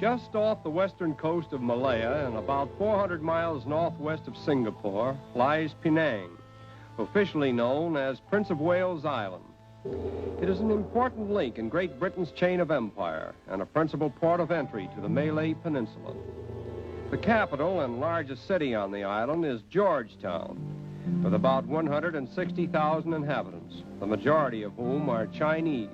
Just off the western coast of Malaya and about 400 miles northwest of Singapore lies Penang, officially known as Prince of Wales Island. It is an important link in Great Britain's chain of empire and a principal port of entry to the Malay Peninsula. The capital and largest city on the island is Georgetown, with about 160,000 inhabitants, the majority of whom are Chinese.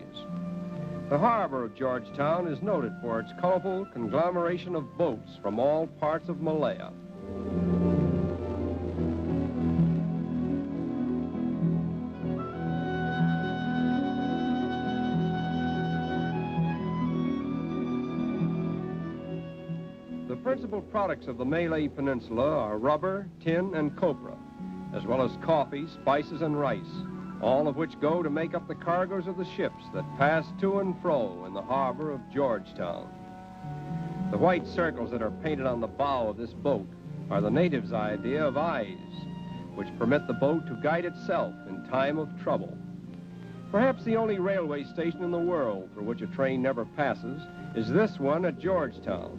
The harbor of Georgetown is noted for its colorful conglomeration of boats from all parts of Malaya. The principal products of the Malay Peninsula are rubber, tin, and copra, as well as coffee, spices, and rice, all of which go to make up the cargoes of the ships that pass to and fro in the harbor of Georgetown. The white circles that are painted on the bow of this boat are the natives' idea of eyes, which permit the boat to guide itself in time of trouble. Perhaps the only railway station in the world for which a train never passes is this one at Georgetown.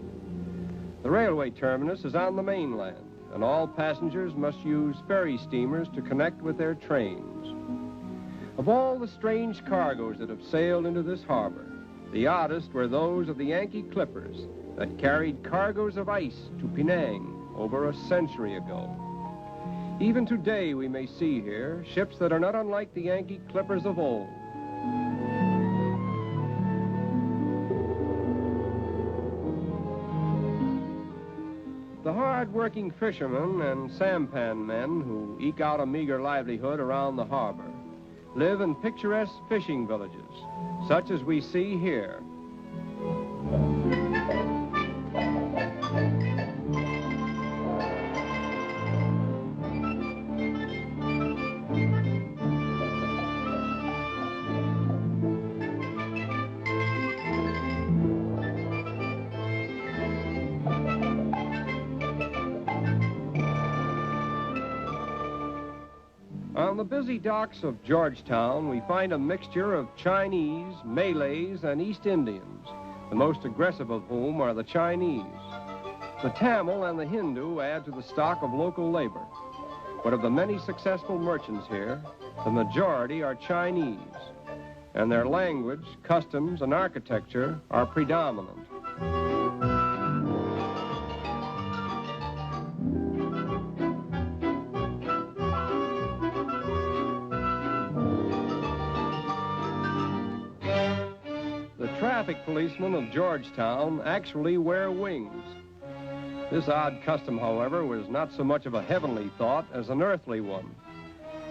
The railway terminus is on the mainland, and all passengers must use ferry steamers to connect with their trains. Of all the strange cargoes that have sailed into this harbor, the oddest were those of the Yankee clippers that carried cargoes of ice to Penang over a century ago. Even today we may see here ships that are not unlike the Yankee clippers of old. The hard-working fishermen and sampan men who eke out a meager livelihood around the harbor live in picturesque fishing villages, such as we see here. On the busy docks of Georgetown, we find a mixture of Chinese, Malays, and East Indians, the most aggressive of whom are the Chinese. The Tamil and the Hindu add to the stock of local labor. But of the many successful merchants here, the majority are Chinese, and their language, customs, and architecture are predominant. Traffic policemen of Georgetown actually wear wings. This odd custom, however, was not so much of a heavenly thought as an earthly one,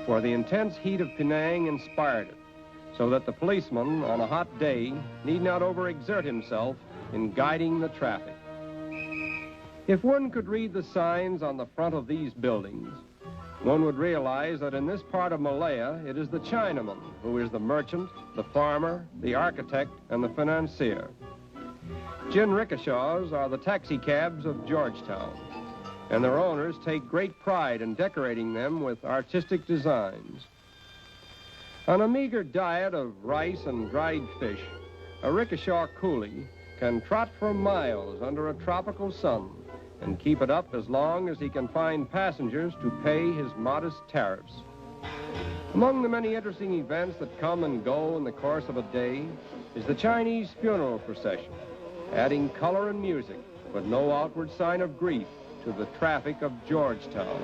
for the intense heat of Penang inspired it, so that the policeman on a hot day need not overexert himself in guiding the traffic. If one could read the signs on the front of these buildings, one would realize that in this part of Malaya, it is the Chinaman who is the merchant, the farmer, the architect, and the financier. Jinrikishas are the taxicabs of Georgetown, and their owners take great pride in decorating them with artistic designs. On a meager diet of rice and dried fish, a rickshaw coolie can trot for miles under a tropical sun and keep it up as long as he can find passengers to pay his modest tariffs. Among the many interesting events that come and go in the course of a day is the Chinese funeral procession, adding color and music, but no outward sign of grief to the traffic of Georgetown.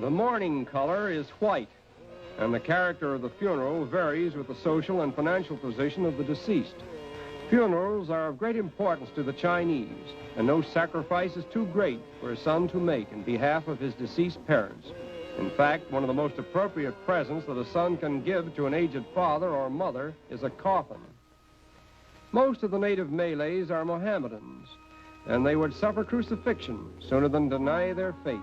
The mourning color is white, and the character of the funeral varies with the social and financial position of the deceased. Funerals are of great importance to the Chinese, and no sacrifice is too great for a son to make in behalf of his deceased parents. In fact, one of the most appropriate presents that a son can give to an aged father or mother is a coffin. Most of the native Malays are Mohammedans, and they would suffer crucifixion sooner than deny their faith.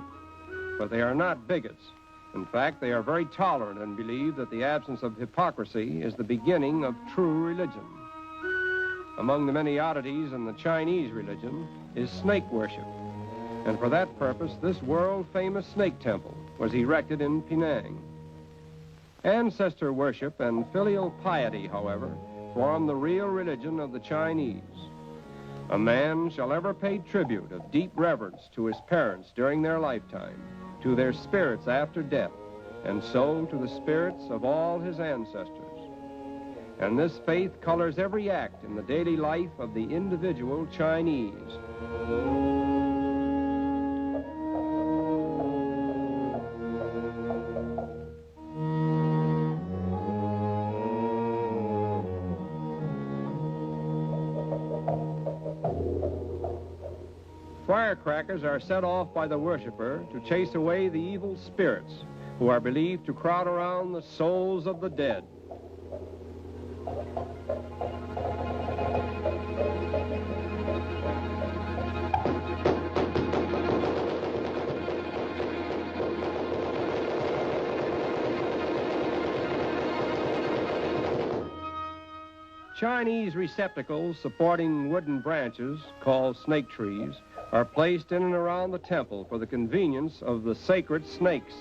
But they are not bigots. In fact, they are very tolerant and believe that the absence of hypocrisy is the beginning of true religion. among the many oddities in the Chinese religion is snake worship. And for that purpose, this world-famous snake temple was erected in Penang. Ancestor worship and filial piety, however, form the real religion of the Chinese. A man shall ever pay tribute of deep reverence to his parents during their lifetime, to their spirits after death, and so to the spirits of all his ancestors. And this faith colors every act in the daily life of the individual Chinese. Firecrackers are set off by the worshiper to chase away the evil spirits who are believed to crowd around the souls of the dead. Chinese receptacles supporting wooden branches, called snake trees, are placed in and around the temple for the convenience of the sacred snakes.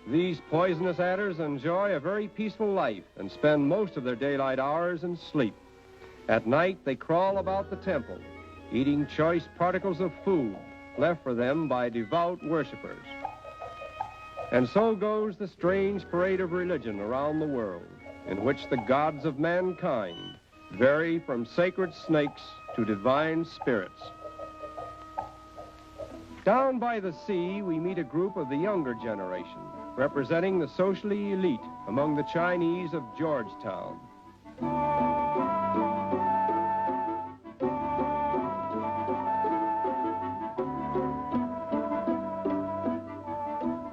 These poisonous adders enjoy a very peaceful life and spend most of their daylight hours in sleep. At night, they crawl about the temple, eating choice particles of food left for them by devout worshipers. And so goes the strange parade of religion around the world, in which the gods of mankind vary from sacred snakes to divine spirits. Down by the sea, we meet a group of the younger generation, representing the socially elite among the Chinese of Georgetown.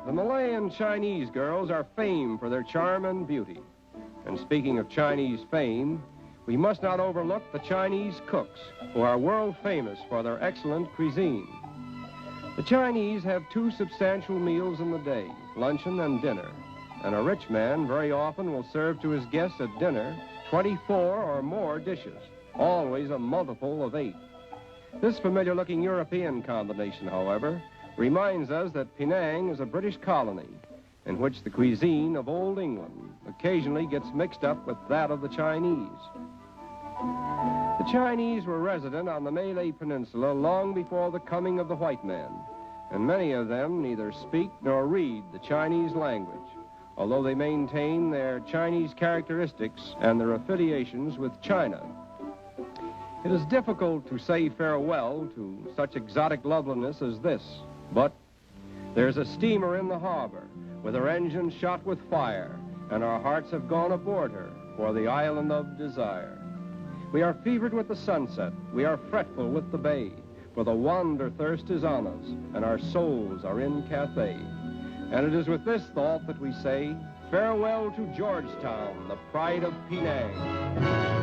The Malayan Chinese girls are famed for their charm and beauty. And speaking of Chinese fame, we must not overlook the Chinese cooks, who are world famous for their excellent cuisine. The Chinese have 2 substantial meals in the day, luncheon and dinner. And a rich man very often will serve to his guests at dinner 24 or more dishes, always a multiple of 8. This familiar-looking European combination, however, reminds us that Penang is a British colony, in which the cuisine of Old England occasionally gets mixed up with that of the Chinese. The Chinese were resident on the Malay Peninsula long before the coming of the white man, and many of them neither speak nor read the Chinese language, although they maintain their Chinese characteristics and their affiliations with China. It is difficult to say farewell to such exotic loveliness as this, but there's a steamer in the harbor with her engine shot with fire, and our hearts have gone aboard her for the island of desire. We are fevered with the sunset, we are fretful with the bay, for the wander-thirst is on us, and our souls are in Cathay. And it is with this thought that we say, farewell to Georgetown, the pride of Penang.